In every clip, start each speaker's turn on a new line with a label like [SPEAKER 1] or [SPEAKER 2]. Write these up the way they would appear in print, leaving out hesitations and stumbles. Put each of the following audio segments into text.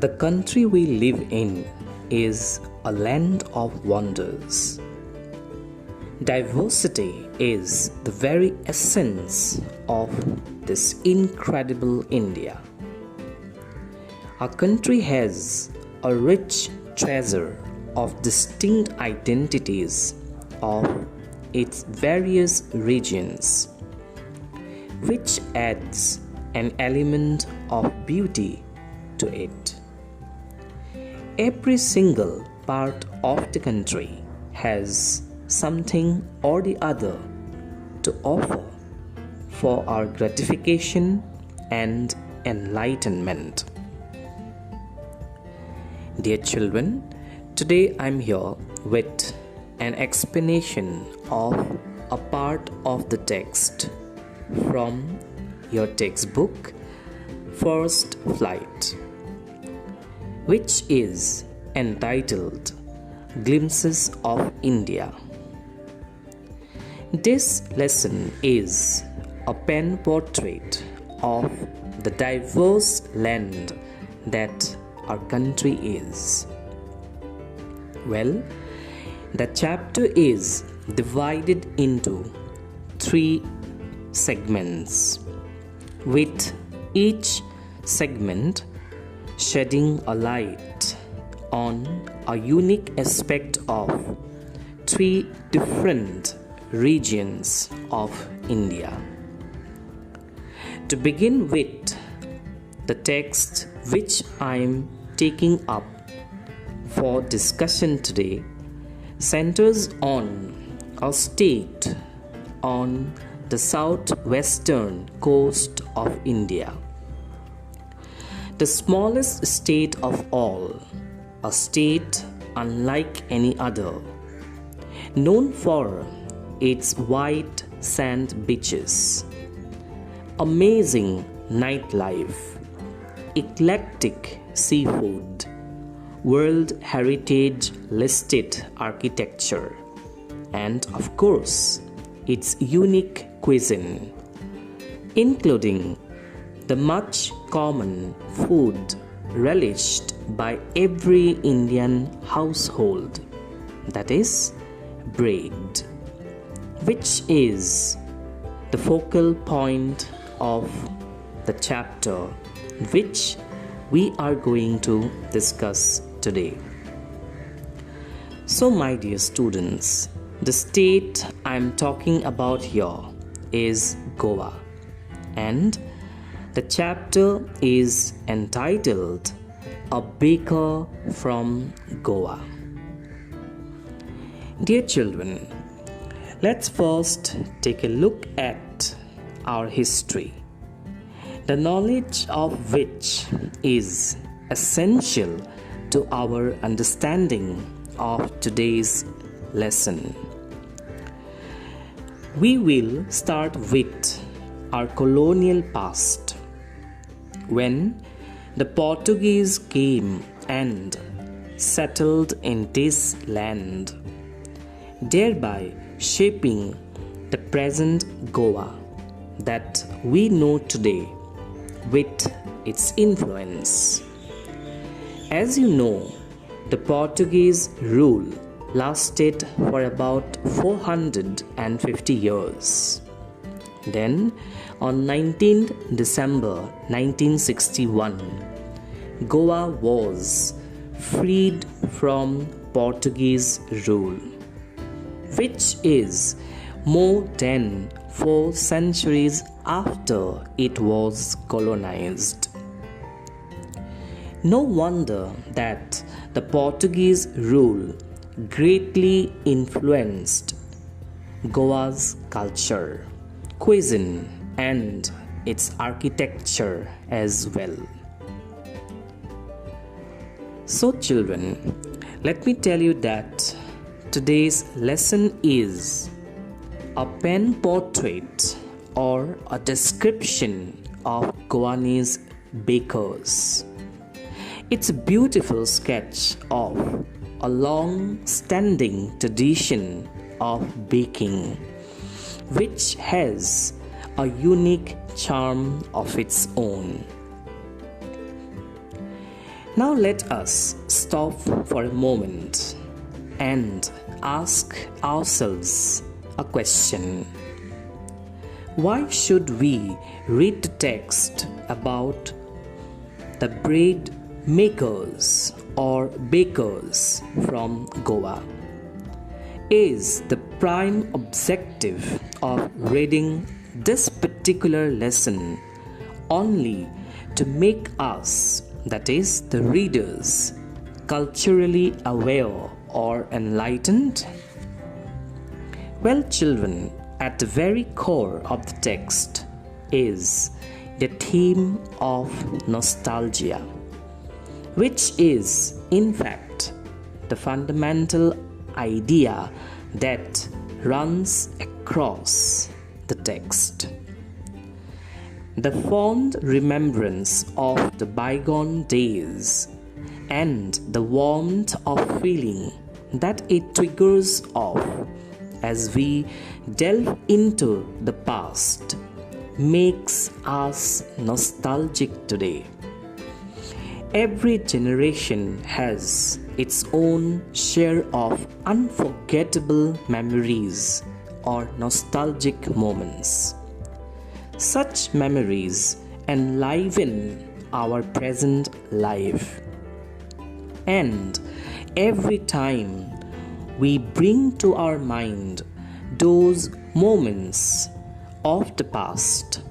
[SPEAKER 1] The country we live in is a land of wonders. Diversity is the very essence of this incredible India. Our country has a rich treasure of distinct identities of its various regions, which adds an element of beauty to it. Every single part of the country has something or the other to offer for our gratification and enlightenment. Dear children, today I'm here with an explanation of a part of the text from your textbook, First Flight, which is entitled Glimpses of India. This lesson is a pen portrait of the diverse land that our country is. Well, the chapter is divided into 3 segments, with each segment shedding a light on a unique aspect of 3 different regions of India. To begin with, the text which I am taking up for discussion today centers on a state on the southwestern coast of India. The smallest state of all, a state unlike any other, known for its white sand beaches, amazing nightlife, eclectic seafood, World Heritage listed architecture, and of course, its unique cuisine, including the much common food relished by every Indian household, that is, bread, which is the focal point of the chapter which we are going to discuss today. So, my dear students, the state I am talking about here is Goa, and the chapter is entitled A Baker from Goa. Dear children, let's first take a look at our history, the knowledge of which is essential to our understanding of today's lesson. We will start with our colonial past, when the Portuguese came and settled in this land, thereby shaping the present Goa that we know today with its influence. As you know, the Portuguese rule lasted for about 450 years. Then, on 19th December 1961, Goa was freed from Portuguese rule, which is more than 4 centuries after it was colonized. No wonder that the Portuguese rule greatly influenced Goa's culture, cuisine, and its architecture as well. So children, let me tell you that today's lesson is a pen portrait or a description of Goanese bakers. It's a beautiful sketch of a long-standing tradition of baking, which has a unique charm of its own. Now let us stop for a moment and ask ourselves a question. Why should we read the text about the bread makers or bakers from Goa? Is the prime objective of reading this particular lesson only to make us, that is, the readers, culturally aware or enlightened? Well, children, at the very core of the text is the theme of nostalgia, which is, in fact, the fundamental idea that runs across the text. The fond remembrance of the bygone days and the warmth of feeling that it triggers off as we delve into the past makes us nostalgic today. Every generation has its own share of unforgettable memories or nostalgic moments. Such memories enliven our present life. And every time we bring to our mind those moments of the past,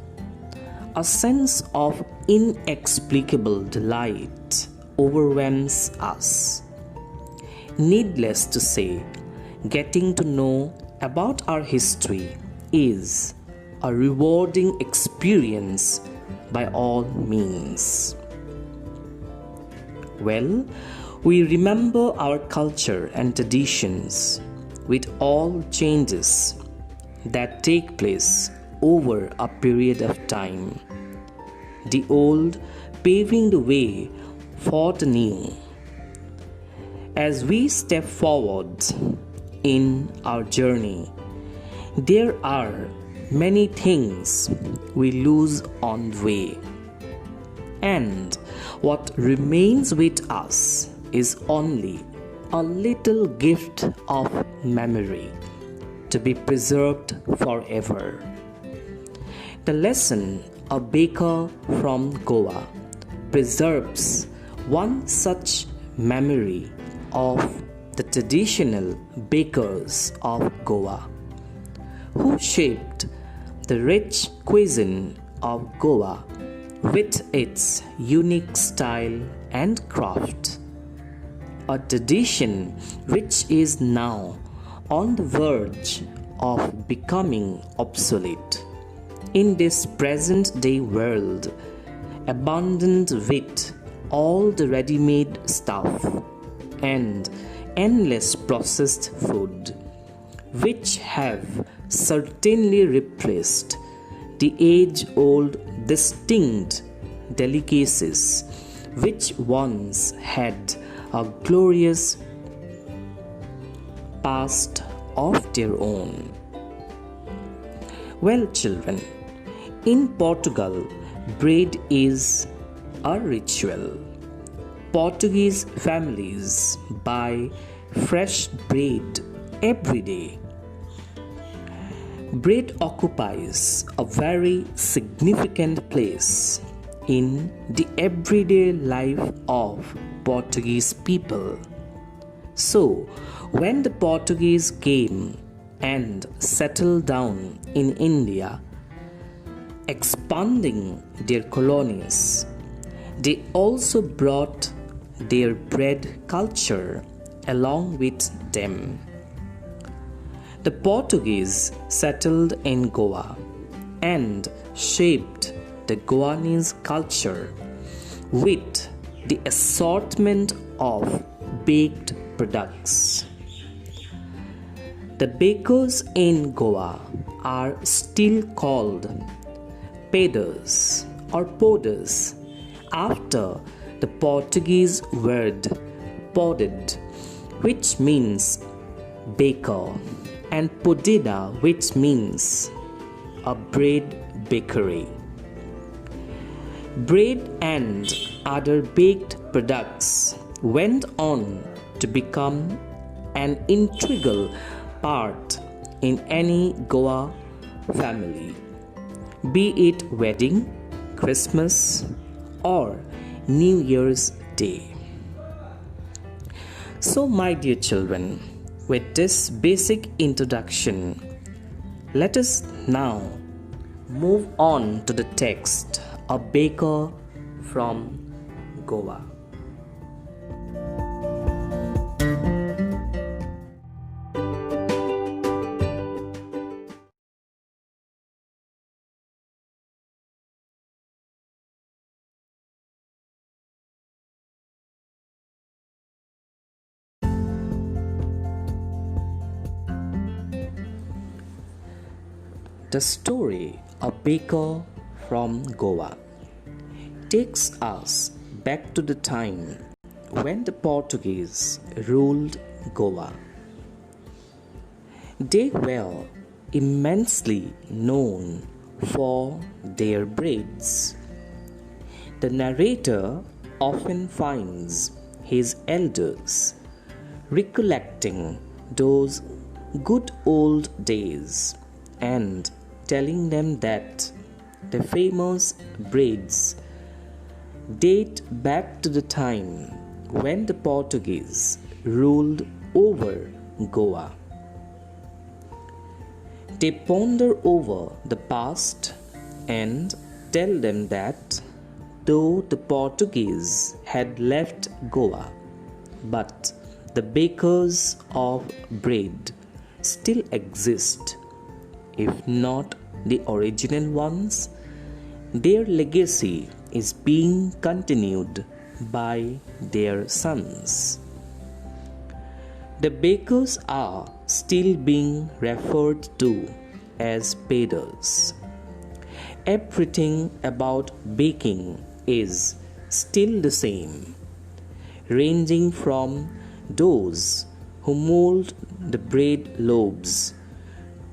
[SPEAKER 1] a sense of inexplicable delight overwhelms us. Needless to say, getting to know about our history is a rewarding experience by all means. Well, we remember our culture and traditions with all changes that take place over a period of time, the old paving the way for the new. As we step forward in our journey, there are many things we lose on the way, and what remains with us is only a little gift of memory to be preserved forever. The lesson A Baker from Goa preserves one such memory of the traditional bakers of Goa, who shaped the rich cuisine of Goa with its unique style and craft, a tradition which is now on the verge of becoming obsolete in this present-day world, abundant with all the ready-made stuff and endless processed food, which have certainly replaced the age-old distinct delicacies which once had a glorious past of their own. Well, children, in Portugal, bread is a ritual. Portuguese families buy fresh bread every day. Bread occupies a very significant place in the everyday life of Portuguese people. So, when the Portuguese came and settled down in India, expanding their colonies, they also brought their bread culture along with them. The Portuguese settled in Goa and shaped the Goanese culture with the assortment of baked products. The bakers in Goa are still called peders or poders after the Portuguese word poded, which means baker, and podida, which means a bread bakery. Bread and other baked products went on to become an integral part in any Goa family, be it wedding, Christmas, or New Year's Day. So, my dear children, with this basic introduction, let us now move on to the text A Baker from Goa. The story A Baker from Goa takes us back to the time when the Portuguese ruled Goa. They were immensely known for their breads. The narrator often finds his elders recollecting those good old days and telling them that the famous breads date back to the time when the Portuguese ruled over Goa. They ponder over the past and tell them that though the Portuguese had left Goa, but the bakers of bread still exist. If not the original ones, their legacy is being continued by their sons. The bakers are still being referred to as bakers. Everything about baking is still the same, ranging from those who mold the bread loaves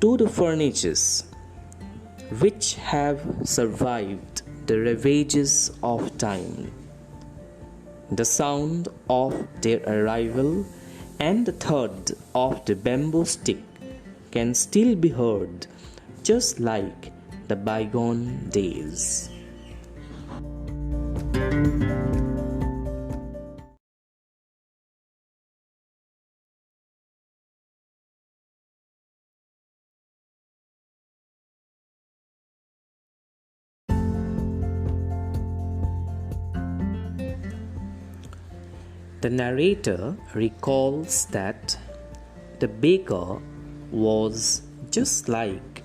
[SPEAKER 1] to the furnitures which have survived the ravages of time. The sound of their arrival and the thud of the bamboo stick can still be heard, just like the bygone days. The narrator recalls that the baker was just like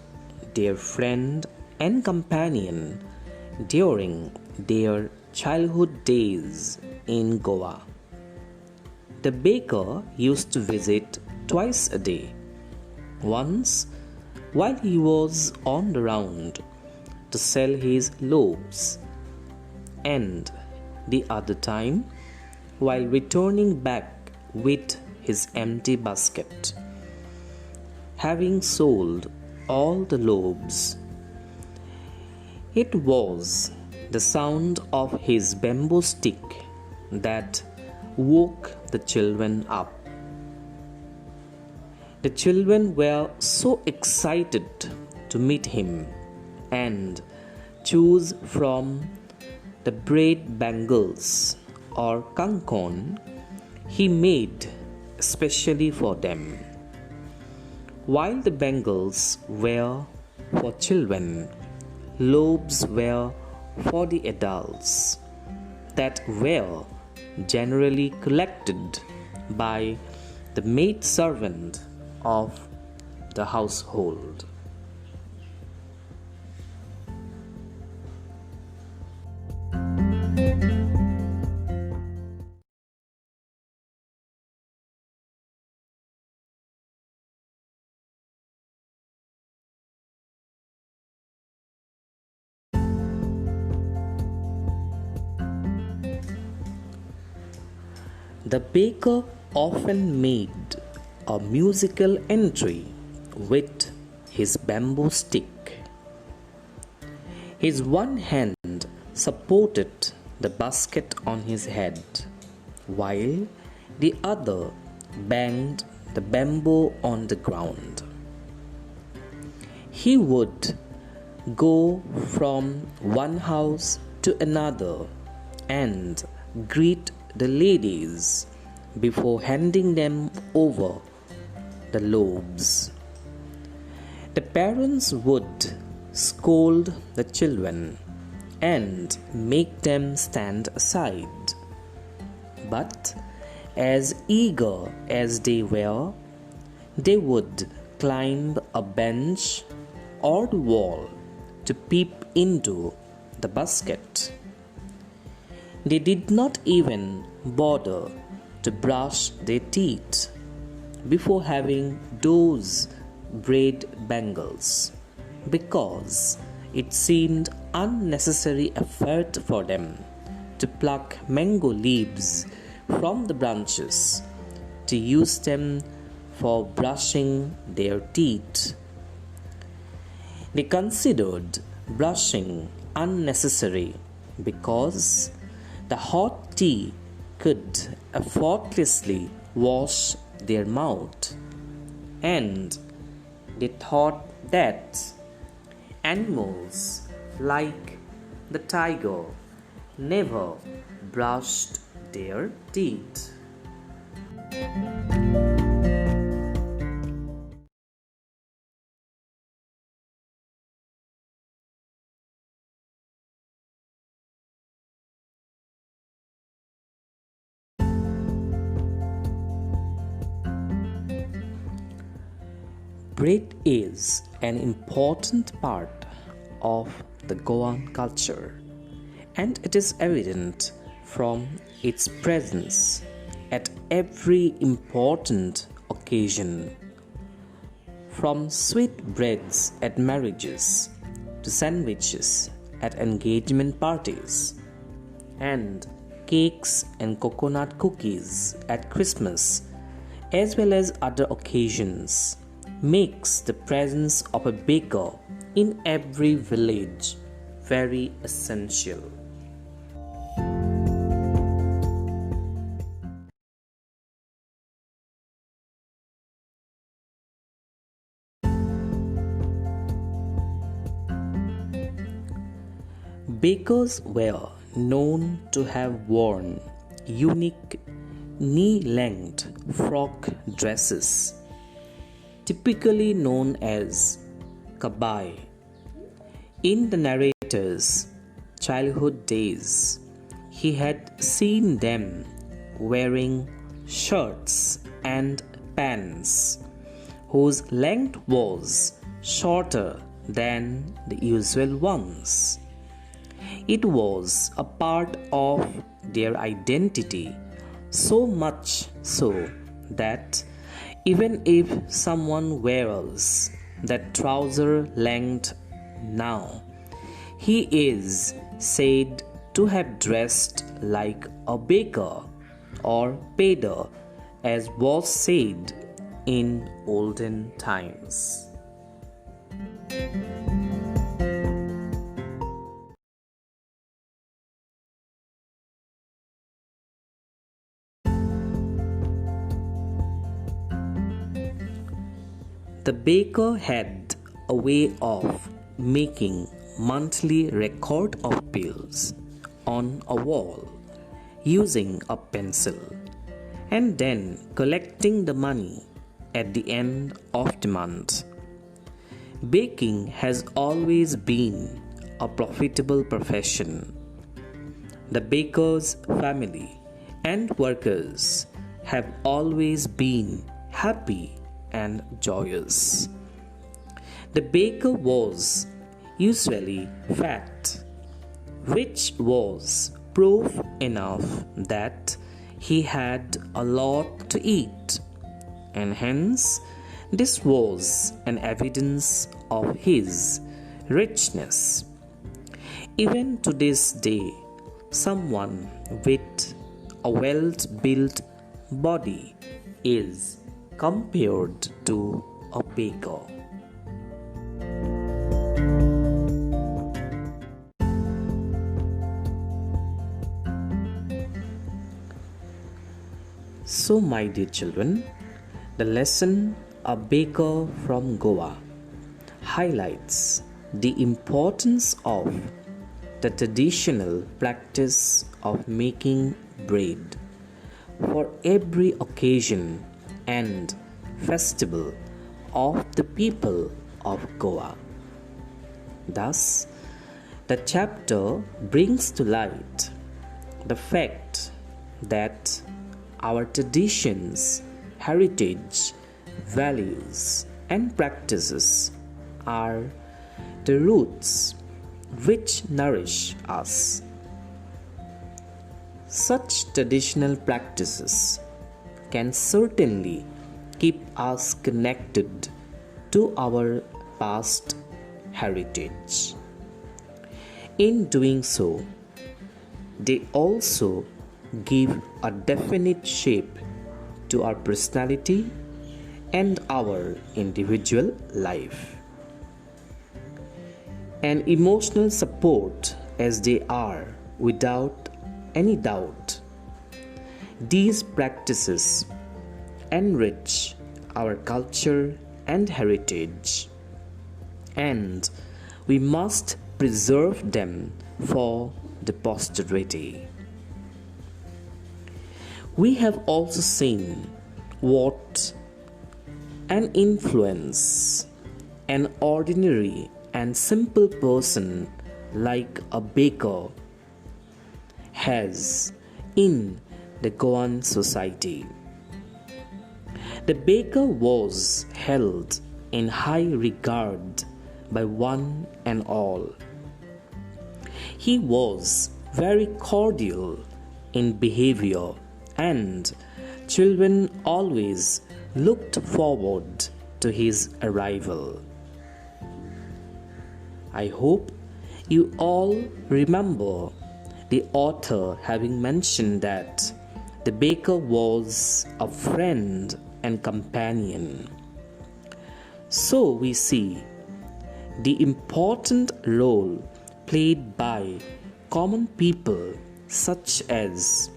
[SPEAKER 1] their friend and companion during their childhood days in Goa. The baker used to visit twice a day, once while he was on the round to sell his loaves, and the other time while returning back with his empty basket. Having sold all the loaves, it was the sound of his bamboo stick that woke the children up. The children were so excited to meet him and choose from the bread bangles or kankon he made especially for them. While the bangles were for children, loaves were for the adults that were generally collected by the maid servant of the household. The baker often made a musical entry with his bamboo stick. His one hand supported the basket on his head, while the other banged the bamboo on the ground. He would go from one house to another and greet the ladies before handing them over the loaves. The parents would scold the children and make them stand aside. But as eager as they were, they would climb a bench or the wall to peep into the basket. They did not even bother to brush their teeth before having those braid bangles, because it seemed unnecessary effort for them to pluck mango leaves from the branches to use them for brushing their teeth. They considered brushing unnecessary because the hot tea could effortlessly wash their mouth, and they thought that animals like the tiger never brushed their teeth. Bread is an important part of the Goan culture, and it is evident from its presence at every important occasion, from sweetbreads at marriages to sandwiches at engagement parties, and cakes and coconut cookies at Christmas, as well as other occasions, makes the presence of a baker in every village very essential. Bakers were known to have worn unique knee-length frock dresses, typically known as kabai. In the narrator's childhood days, he had seen them wearing shirts and pants whose length was shorter than the usual ones. It was a part of their identity, so much so that even if someone wears that trouser length now, he is said to have dressed like a baker or pader, as was said in olden times. The baker had a way of making monthly record of bills on a wall using a pencil and then collecting the money at the end of the month. Baking has always been a profitable profession. The baker's family and workers have always been happy and joyous. The baker was usually fat, which was proof enough that he had a lot to eat, and hence this was an evidence of his richness. Even to this day, someone with a well-built body is compared to a baker. So, my dear children, the lesson A Baker from Goa highlights the importance of the traditional practice of making bread for every occasion and festival of the people of Goa. Thus, the chapter brings to light the fact that our traditions, heritage, values, and practices are the roots which nourish us. Such traditional practices can certainly keep us connected to our past heritage. In doing so, they also give a definite shape to our personality and our individual life. And emotional support as they are, without any doubt, these practices enrich our culture and heritage, and we must preserve them for the posterity. We have also seen what an influence an ordinary and simple person like a baker has in the Goan society. The baker was held in high regard by one and all. He was very cordial in behavior, and children always looked forward to his arrival. I hope you all remember the author having mentioned that the baker was a friend and companion. So we see the important role played by common people such as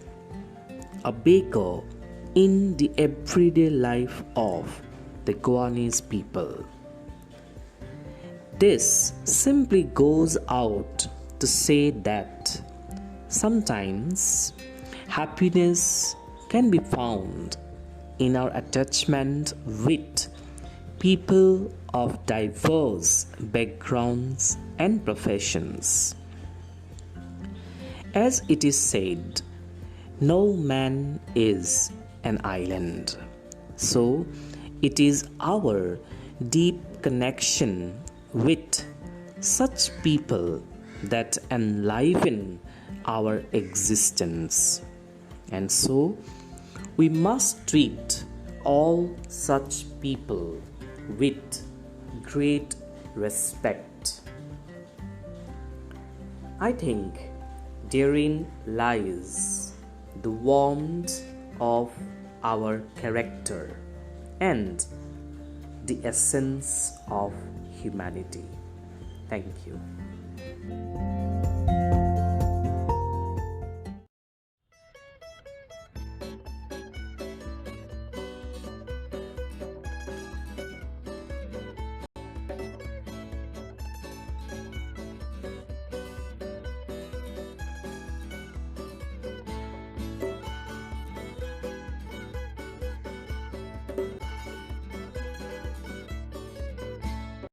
[SPEAKER 1] a baker in the everyday life of the Goanese people. This simply goes out to say that sometimes happiness can be found in our attachment with people of diverse backgrounds and professions. As it is said, no man is an island. So, it is our deep connection with such people that enliven our existence. And so, we must treat all such people with great respect. I think therein lies the warmth of our character and the essence of humanity. Thank you.